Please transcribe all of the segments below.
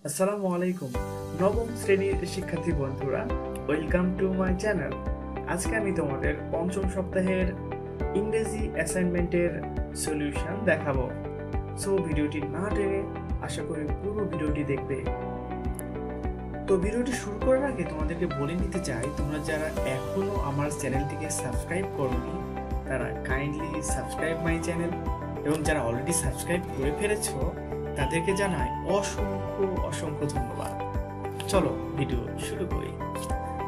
আসসালামু আলাইকুম নবম শ্রেণীর শিক্ষার্থী বন্ধুরা, ওয়েলকাম টু মাই চ্যানেল। আজকে আমি তোমাদের পঞ্চম সপ্তাহের ইংরেজি অ্যাসাইনমেন্টের সলিউশন দেখাবো। সো ভিডিওটি না টেনে আশা করি পুরো ভিডিওটি দেখবে। তো ভিডিওটি শুরু করার আগে তোমাদেরকে বলে নিতে চাই, তোমরা যারা এখনো আমার চ্যানেলটিকে সাবস্ক্রাইব করোনি তারা কাইন্ডলি সাবস্ক্রাইব মাই চ্যানেল, এবং যারা অলরেডি সাবস্ক্রাইব করে ফেলেছো তাদেরকে জানাই অসংখ্য ধন্যবাদ। চলো ভিডিও শুরু করি।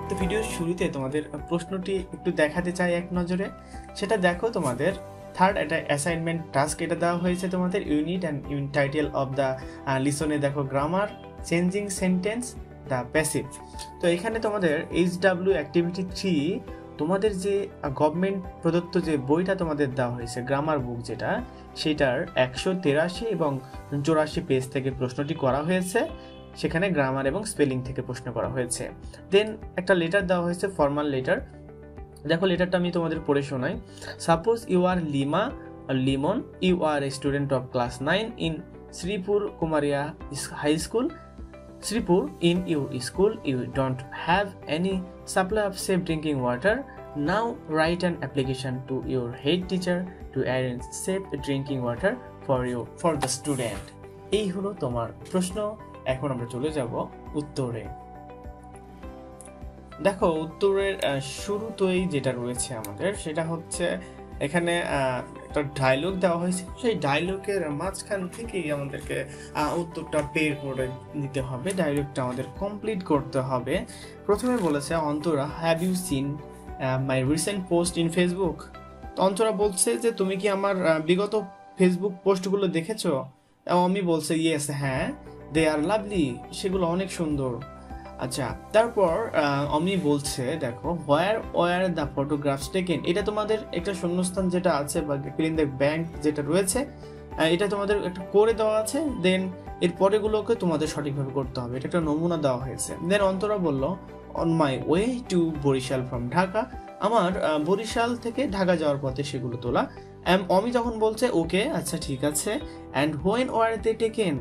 তো ভিডিওর শুরুতে তোমাদের প্রশ্নটি একটু দেখাতে চাই এক নজরে। সেটা দেখো, তোমাদের থার্ড একটা অ্যাসাইনমেন্ট টাস্ক এটা দেওয়া হয়েছে তোমাদের unit and title of the লিসনে। দেখো grammar, changing sentence, the passive. তো এখানে তোমাদের HW অ্যাক্টিভিটি 3 তোমাদের যে গভর্নমেন্ট প্রদত্ত যে বইটা তোমাদের দেওয়া হয়েছে গ্রামার বুক, যেটা সেটার 183 এবং 84 পেজ থেকে প্রশ্নটি করা হয়েছে। সেখানে গ্রামার এবং স্পেলিং থেকে প্রশ্ন করা হয়েছে। দেন একটা লেটার দেওয়া হয়েছে, ফর্মাল লেটার। দেখো লেটারটা আমি তোমাদের পড়ে শোনাই। Suppose you are Lima Limon, you are a student of class 9 in Sripur Kumaria high school. Sripur, in your school, you don't have any supply of safe drinking water. Now write an application to your head teacher to arrange safe drinking water for the student. এই হলো তোমার প্রশ্ন। এখন আমরা চলে যাব উত্তরে। দেখো উত্তরের শুরুতেই যেটা রয়েছে আমাদের, সেটা হচ্ছে এখানে একটা ডায়লগ দেওয়া হয়েছে। সেই ডায়লগের মাঝখান থেকেই আমাদেরকে উত্তরটা বের করে নিতে হবে, ডায়লগটা আমাদের কমপ্লিট করতে হবে। প্রথমে বলেছে, Antara, have you seen my recent post in Facebook? তো অন্তরা বলছে যে তুমি কি আমার বিগত ফেসবুক পোস্টগুলো দেখেছো? আমি বলছে ইয়েস, হ্যাঁ, দে আর লাভলি, সেগুলো অনেক সুন্দর। আচ্ছা, তারপর আমি বলছে, দেখো হোয়ার দ্য ফটোগ্রাফস টেকেন। এটা তোমাদের একটা শূন্যস্থান যেটা আছে বা ফিল ইন দ্য ব্ল্যাঙ্ক যেটা রয়েছে, এটা তোমাদের একটা করে দেওয়া আছে। দেন এর পরেগুলোকে তোমাদের সঠিকভাবে করতে হবে। এটা একটা নমুনা দেওয়া হয়েছে। দেন অন্তরা বলল, on my way to Barishal from Dhaka. আমার বরিশাল থেকে ঢাকা যাওয়ার পথে সেগুলো তোলা। অমি তখন বলছে ওকে, আচ্ছা ঠিক আছে। And when were they taken,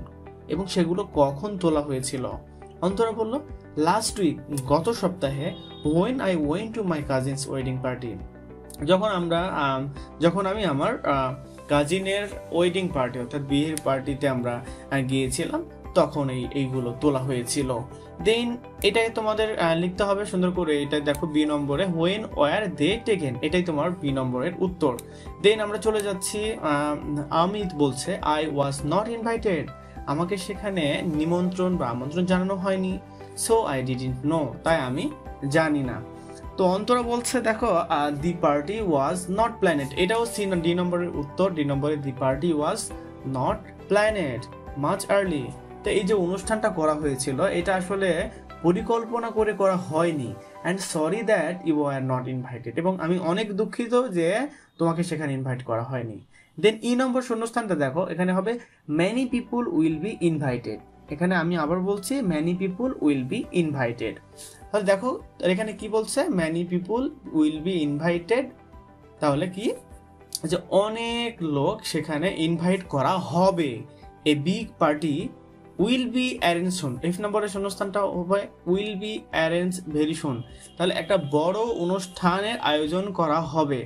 এবং সেগুলো কখন তোলা হয়েছিল? অন্তরা বলল, লাস্ট উইক, গত সপ্তাহে। When I went to my cousins wedding party, যখন আমি আমার কাজিনের ওয়েডিং পার্টি অর্থাৎ বিয়ের পার্টিতে আমরা গিয়েছিলাম, তখন এইগুলো তোলা হয়েছিল। দেন এটাই তোমাদের লিখতে হবে সুন্দর করে। এটা দেখো বি নম্বরে, হোয়েন ওয়ার দে টেকেন, এটাই তোমার বি নম্বরের উত্তর। দেন আমরা চলে যাচ্ছি, অমিত বলছে, আই ওয়াজ নট ইনভাইটেড, আমাকে সেখানে নিমন্ত্রণ বা আমন্ত্রণ জানানো হয়নি। সো আই ডিডন্ট নো, তাই আমি জানি না। তো অন্তরা বলছে, দেখো দি পার্টি ওয়াজ নট প্ল্যানেড, এটাও ডি নম্বরের উত্তর। ডি নম্বরে the party was not planned much early. তো এই যে অনুষ্ঠানটা করা হয়েছিল, এটা আসলে পরিকল্পনা করে করা হয়নি। And sorry that you are not invited, এবং আমি অনেক দুঃখিত যে তোমাকে সেখানে ইনভাইট করা হয়নি। দেন ই নম্বর শূন্যস্থানটা দেখো, এখানে হবে many people will be invited. এখানে আমি আবার বলছি many people will be invited. তাহলে দেখো এখানে কি বলছে, many people will be invited, তাহলে কি যে অনেক লোক সেখানে ইনভাইট করা হবে। A big party will be arrange soon. F নম্বরের শূন্যস্থানটা হবে will be arrange very soon. তাহলে একটা বড় অনুষ্ঠানের আয়োজন করা হবে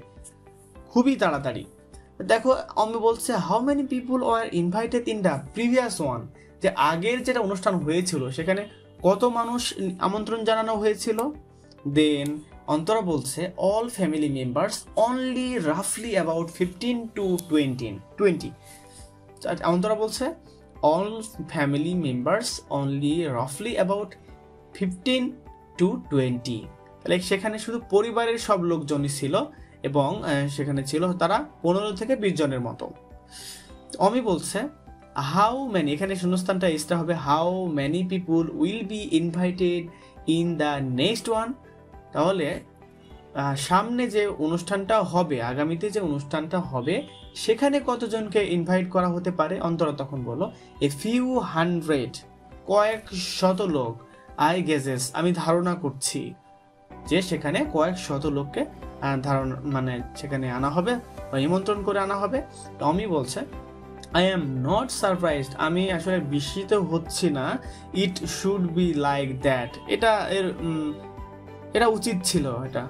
খুবই তাড়াতাড়ি। দেখো আমি বলছে, how many people were invited in the previous one, যে আগের যেটা অনুষ্ঠান হয়েছিল সেখানে কত মানুষ আমন্ত্রণ জানানো হয়েছিল? দেন অন্তরা বলছে, অল ফ্যামিলি মেম্বার্স অনলি রাফলি অ্যাবাউট 15 to 20। অন্তরা বলছে, অল ফ্যামিলি মেম্বার্স অনলি রাফলি অ্যাবাউট 15 to 20। তাহলে সেখানে শুধু পরিবারের সব লোকজনই ছিল, এবং সেখানে ছিল তারা 15 থেকে 20 জনের মতো। অমি বলছে, হাউ মেনি, এখানে শূন্যস্থানটা এসটা হবে how many people will be invited in the next one. তাহলে সামনে যে অনুষ্ঠানটা হবে, আগামীতে যে অনুষ্ঠানটা হবে, সেখানে কতজনকে ইনভাইট করা হতে পারে? অন্তরা তখন বলো, এ ফিউ হান্ড্রেড, কয়েক শত লোক। আই গেজেস, আমি ধারণা করছি যে সেখানে কয়েক শত লোককে সেখানে আনা হবে বা নিমন্ত্রণ করে আনা হবে। তো আমি বলছে, আই এম নট সারপ্রাইজড, আমি আসলে বিস্মিত হচ্ছি না। It should be like that, এটা উচিত ছিল এটা।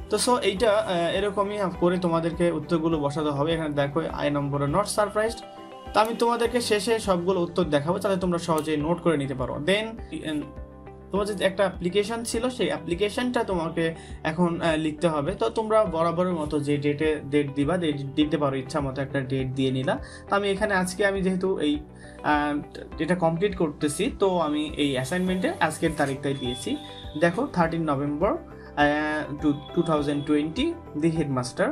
তো সো এইটা এরকমই করে তোমাদেরকে উত্তরগুলো বসাতে হবে। এখানে দেখো আই নম্বরে নট সারপ্রাইজড। তো আমি তোমাদেরকে শেষে সবগুলো উত্তর দেখাবো, তাহলে তোমরা সহজেই নোট করে নিতে পারো। দেন তোমার যে একটা অ্যাপ্লিকেশন ছিল, সেই অ্যাপ্লিকেশনটা তোমাকে এখন লিখতে হবে। তো তোমরা বরাবরের মতো যে ডেট দিবা, দিতে পারো ইচ্ছা মতো একটা ডেট দিয়ে নিলা। তো আমি এখানে আজকে আমি যেহেতু এই এটা কমপ্লিট করতেছি, তো আমি এই অ্যাসাইনমেন্টে আজকের তারিখটাই দিয়েছি। দেখো 13 নভেম্বর 2020, দি হেডমাস্টার।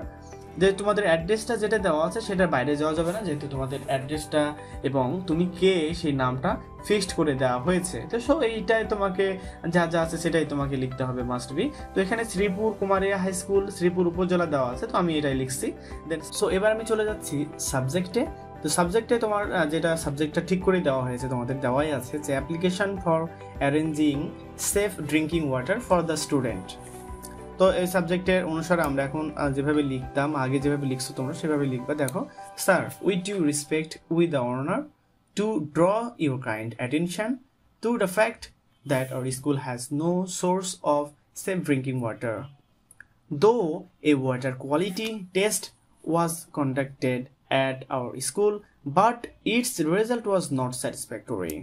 যে তোমাদের অ্যাড্রেসটা যেটা দেওয়া আছে সেটার বাইরে যাওয়া যাবে না, যেহেতু তোমাদের অ্যাড্রেসটা এবং তুমি কে সেই নামটা ফিক্সড করে দেওয়া হয়েছে। তো সো এইটাই তোমাকে যা যা আছে সেটাই তোমাকে লিখতে হবে, মাস্ট বি। তো এখানে শ্রীপুর কুমারিয়া হাই স্কুল, শ্রীপুর উপজেলা দেওয়া আছে, তো আমি এটাই লিখছি। দেন সো এবার আমি চলে যাচ্ছি সাবজেক্টে। তো সাবজেক্টে তোমার যেটা সাবজেক্টটা ঠিক করে দেওয়া হয়েছে, তোমাদের দেওয়াই আছে যে application for arranging safe drinking water for the student. তো এই সাবজেক্টের অনুসারে আমরা এখন যেভাবে লিখতাম, আগে যেভাবে লিখছো তোমরা সেভাবে লিখবা। দেখো, sir with due respect with the honour to draw your kind attention to the fact that our school has no source of safe drinking water, though a water quality test was conducted at our school, but its result was not satisfactory.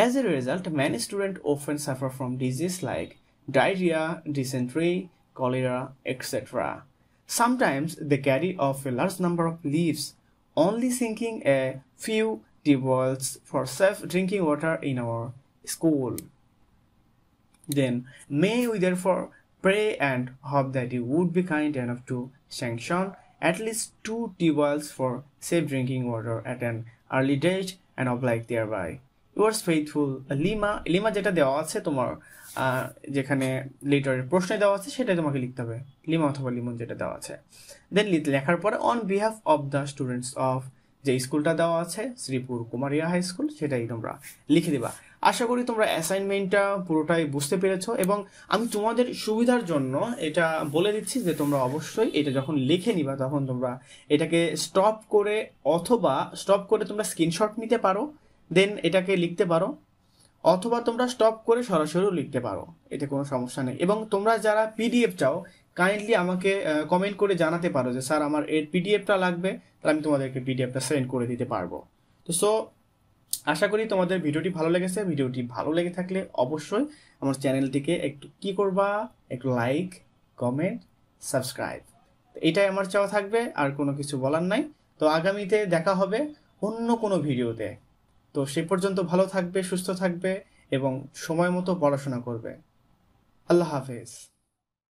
As a result, many students often suffer from diseases like diarrhea, dysentery, cholera, etc. Sometimes they carry off a large number of leaves, only sinking a few deep wells for safe drinking water in our school. Then may we therefore pray and hope that you would be kind enough to sanction at least 2 deep wells for safe drinking water at an early date and oblige thereby. Yours faithful lima. Lima যেটা দেওয়া আছে তোমার যেখানে লেটারের প্রশ্নে দেওয়া আছে সেটাই তোমাকে লিখতে হবে, লিমা অথবা লিমন যেটা দেওয়া আছে। দেন লেখার পরে on behalf of the students of যে স্কুলটা দেওয়া আছে শ্রীপুর কুমারিয়া হাই স্কুল, সেটাই তোমরা লিখে দিবা। আশা করি তোমরা অ্যাসাইনমেন্টটা পুরোটাই বুঝতে পেরেছো, এবং আমি তোমাদের সুবিধার জন্য এটা বলে দিচ্ছি যে তোমরা অবশ্যই এটা যখন লিখে নিবা তখন তোমরা এটাকে স্টপ করে তোমরা স্ক্রিনশট নিতে পারো, দেন এটাকে লিখতে পারো, অথবা তোমরা স্টপ করে সরাসরিও লিখতে পারো, এতে কোনো সমস্যা নেই। এবং তোমরা যারা পিডিএফ চাও কাইন্ডলি আমাকে কমেন্ট করে জানাতে পারো যে স্যার আমার এর পিডিএফটা লাগবে, তাহলে আমি তোমাদেরকে পিডিএফটা সেন্ড করে দিতে পারবো। তো সো আশা করি তোমাদের ভিডিওটি ভালো লেগেছে। ভিডিওটি ভালো লেগে থাকলে অবশ্যই আমার চ্যানেলটিকে একটু কি করবা, একটু লাইক, কমেন্ট, সাবস্ক্রাইব, এটাই আমার চাওয়া থাকবে, আর কোনো কিছু বলার নাই। তো আগামীতে দেখা হবে অন্য কোনো ভিডিওতে। তো সে পর্যন্ত ভালো থাকবে, সুস্থ থাকবে এবং সময় মতো পড়াশোনা করবে। আল্লাহ হাফেজ।